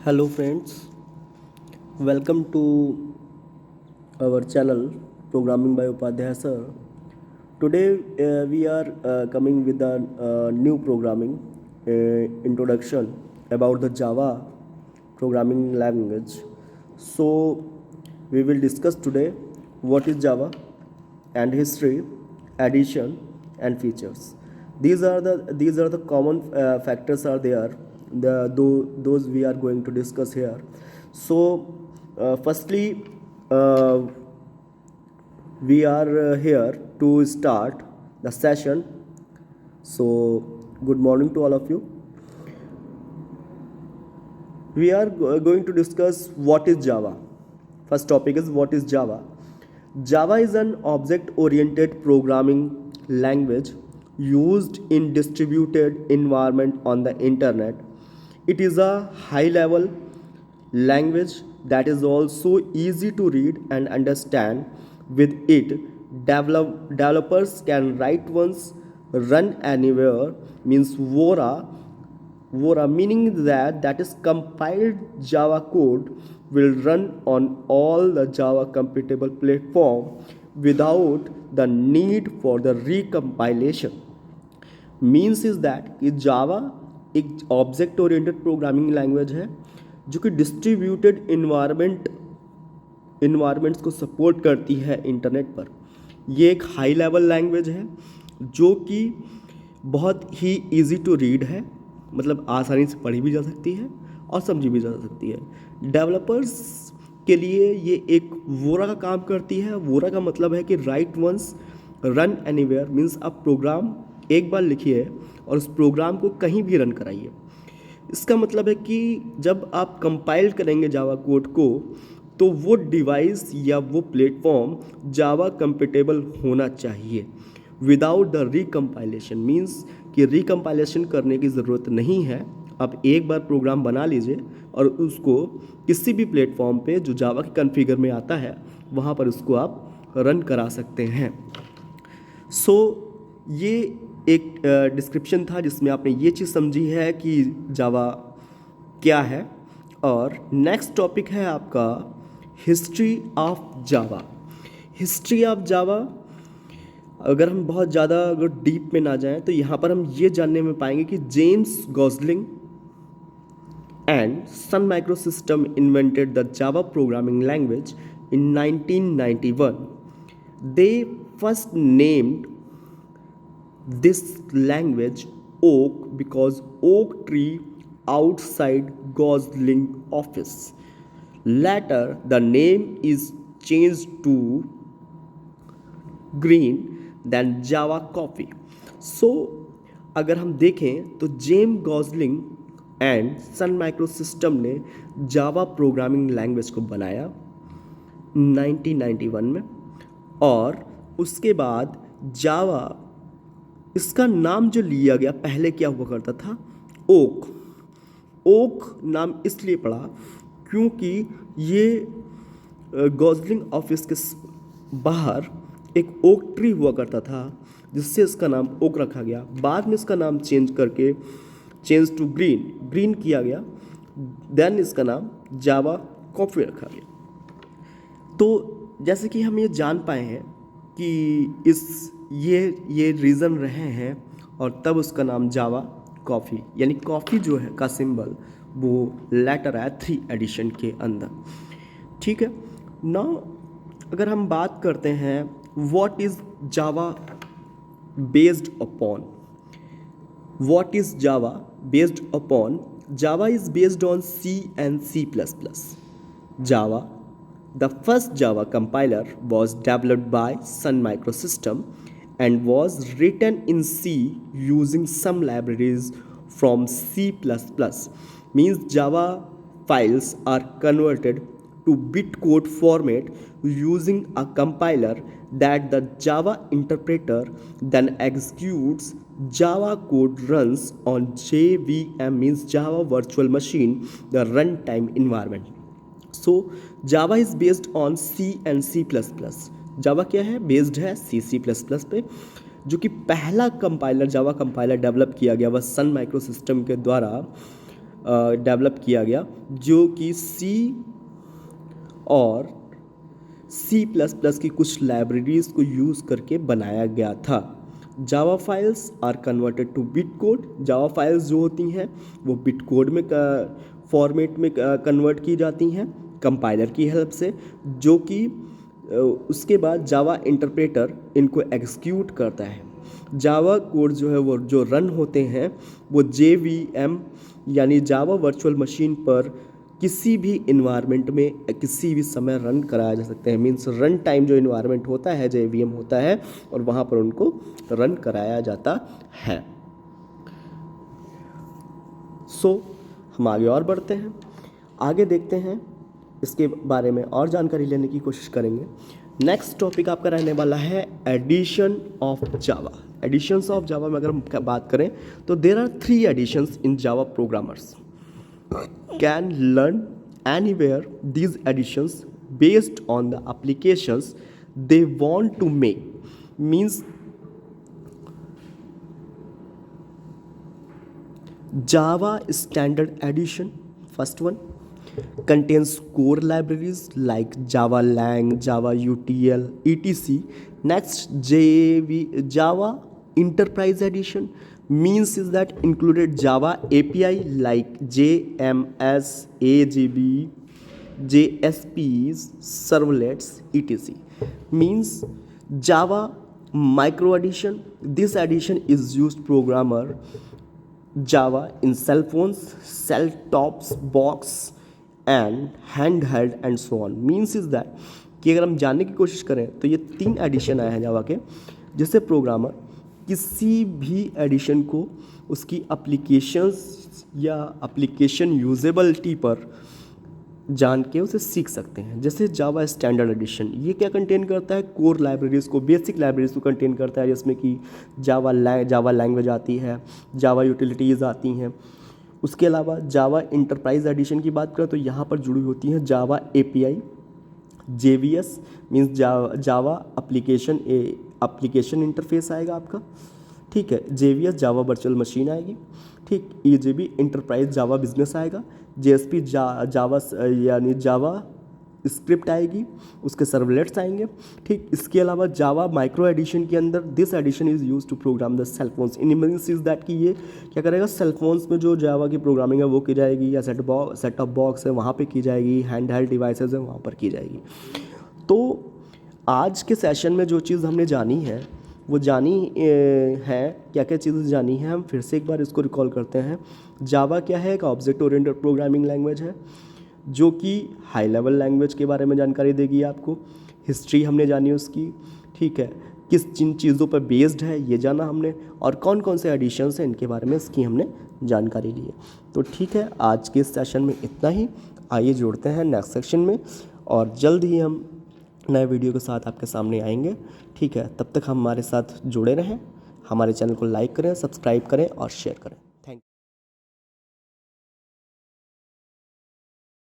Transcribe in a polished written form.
Hello friends, welcome to our channel Programming by Upadhyay Sir. Today we are coming with a new programming introduction about the Java programming language. So we will discuss today what is Java and history, addition and features. These are the common factors are there. Those we are going to discuss here. So firstly, uh, we are here to start the session. So, good morning to all of you. We are going to discuss what is Java. First topic is what is Java. Java is an object oriented programming language used in distributed environment on the internet. It is a high level language that is also easy to read and understand. With it, developers can write once, run anywhere, means Vora, meaning that is compiled Java code will run on all the Java compatible platform without the need for the recompilation. Means is that कि जावा एक object oriented programming language है जो कि distributed environments को support करती है internet पर। ये एक हाई लेवल लैंग्वेज है जो कि बहुत ही इजी टू रीड है, मतलब आसानी से पढ़ी भी जा सकती है और समझी भी जा सकती है। डेवलपर्स के लिए ये एक वोरा का काम करती है। वोरा का मतलब है कि write once run anywhere, means आप प्रोग्राम एक बार लिखिए और उस प्रोग्राम को कहीं भी रन कराइए। इसका मतलब है कि जब आप कंपाइल करेंगे जावा कोड को तो वो डिवाइस या वो प्लेटफॉर्म जावा कंपेटेबल होना चाहिए विदाउट द रिकम्पाइलेशन। मीन्स कि रिकम्पाइलेशन करने की ज़रूरत नहीं है। आप एक बार प्रोग्राम बना लीजिए और उसको किसी भी प्लेटफॉर्म पे जो जावा के कॉन्फ़िगर में आता है वहाँ पर उसको आप रन करा सकते हैं। सो ये एक डिस्क्रिप्शन था जिसमें आपने ये चीज़ समझी है कि जावा क्या है। और नेक्स्ट टॉपिक है आपका history of Java. History of Java, अगर हम बहुत ज़्यादा अगर डीप में ना जाएं तो यहाँ पर हम ये जानने में पाएंगे कि James Gosling and Sun Microsystem invented the Java programming language in 1991. They first named this language Oak because oak tree outside Gosling office. Later, the name is changed to Green than Java Coffee. So, अगर हम देखें तो James Gosling and Sun Microsystem ने Java programming language को बनाया 1991 में। और उसके बाद जावा, इसका नाम जो लिया गया, पहले क्या हुआ करता था, ओक। ओक नाम इसलिए पड़ा क्योंकि ये गॉसलिंग ऑफिस के बाहर एक ओक ट्री हुआ करता था जिससे इसका नाम ओक रखा गया। बाद में इसका नाम चेंज टू ग्रीन किया गया। देन इसका नाम जावा कॉफ़ी रखा गया। तो जैसे कि हम ये जान पाए हैं कि ये रीज़न रहे हैं और तब उसका नाम जावा कॉफ़ी, यानी कॉफ़ी जो है का सिंबल वो लेटर है 3 एडिशन के अंदर। ठीक है। नाउ अगर हम बात करते हैं what is Java based upon, what is Java based upon, Java is based on C and C++. Java, the first Java compiler, was developed by Sun Microsystem and was written in C using some libraries from C++. Means Java files are converted to bitcode format using a compiler that the Java interpreter then executes. Java code runs on JVM, means Java Virtual Machine, the runtime environment. So Java is based on C and C++. जावा क्या है, based है C++ पे, जो कि पहला compiler, Java compiler develop किया गया वह सन माइक्रोसिस्टम के द्वारा डेवलप किया गया, जो कि सी और C++ की कुछ लाइब्रेरीज़ को यूज़ करके बनाया गया था। Java files are converted to bytecode. Java files जो होती हैं वो बिट कोड में फॉर्मेट में कन्वर्ट की जाती हैं कंपाइलर की हेल्प से, जो कि उसके बाद जावा इंटरप्रेटर इनको एग्जीक्यूट करता है। जावा कोड जो है वो जो रन होते हैं वो JVM यानी जावा वर्चुअल मशीन पर किसी भी इन्वायरमेंट में किसी भी समय रन कराया जा सकते हैं। मीन्स रन टाइम जो इन्वायरमेंट होता है JVM होता है और वहाँ पर उनको रन कराया जाता है। हम आगे और बढ़ते हैं, आगे देखते हैं इसके बारे में और जानकारी लेने की कोशिश करेंगे। नेक्स्ट टॉपिक आपका रहने वाला है edition of Java. Editions of Java में अगर हम बात करें तो there are 3 editions in Java programmers can learn anywhere. These additions based on the applications they want to make. Means Java standard edition, first one, contains core libraries like Java Lang, Java UTL, etc. Next, Java Enterprise Edition means is that included Java API like JMS, AGB, JSPs, servlets, etc. Means Java Micro Edition. This edition is used programmer Java in cell phones, cell tops, box and handheld and so on. Means is that कि अगर हम जानने की कोशिश करें तो ये 3 addition आए हैं जावा के, जिससे प्रोग्रामर किसी भी एडिशन को उसकी एप्लीकेशंस या एप्लीकेशन यूजेबिलिटी पर जान के उसे सीख सकते हैं। जैसे जावा स्टैंडर्ड एडिशन, ये क्या कंटेन करता है, कोर लाइब्रेरीज़ को, बेसिक लाइब्रेरीज़ को कंटेन करता है, जिसमें कि जावा लैंग्वेज आती है, जावा यूटिलिटीज़ आती हैं। उसके अलावा जावा इंटरप्राइज एडिशन की बात करें तो यहाँ पर जुड़ी होती हैं जावा API, JVS means Java application interface आएगा आपका, ठीक है। JVS जावा वर्चुअल मशीन आएगी, ठीक। EJB इंटरप्राइज जावा बिजनेस आएगा। JSP जावा यानी जावा स्क्रिप्ट आएगी, उसके सर्वलेट्स आएंगे, ठीक। इसके अलावा जावा माइक्रो एडिशन के अंदर this edition is use to program the cell phones. In means is that कि ये क्या करेगा, सेल फोन्स में जो जावा की प्रोग्रामिंग है वो की जाएगी, या सेट ऑफ बॉक्स है वहाँ पे की जाएगी, हैंड हेल्ड डिवाइसेज है वहाँ पर की जाएगी। तो आज के सेशन में जो चीज़ हमने जानी है वो जानी है, क्या क्या चीज़ें जानी है, हम फिर से एक बार इसको रिकॉल करते हैं। जावा क्या है, एक ऑब्जेक्ट ओरिएंटेड प्रोग्रामिंग लैंग्वेज है जो कि हाई लेवल लैंग्वेज के बारे में जानकारी देगी आपको। हिस्ट्री हमने जानी उसकी, ठीक है, जिन चीज़ों पर बेस्ड है ये जाना हमने, और कौन कौन से एडिशंस हैं इनके बारे में इसकी हमने जानकारी ली है। तो ठीक है, आज के इस सेशन में इतना ही। आइए जोड़ते हैं नेक्स्ट सेक्शन में, और जल्द ही हम नए वीडियो के साथ आपके सामने आएंगे, ठीक है। तब तक हमारे साथ जुड़े रहें, हमारे चैनल को लाइक करें, सब्सक्राइब करें और शेयर करें।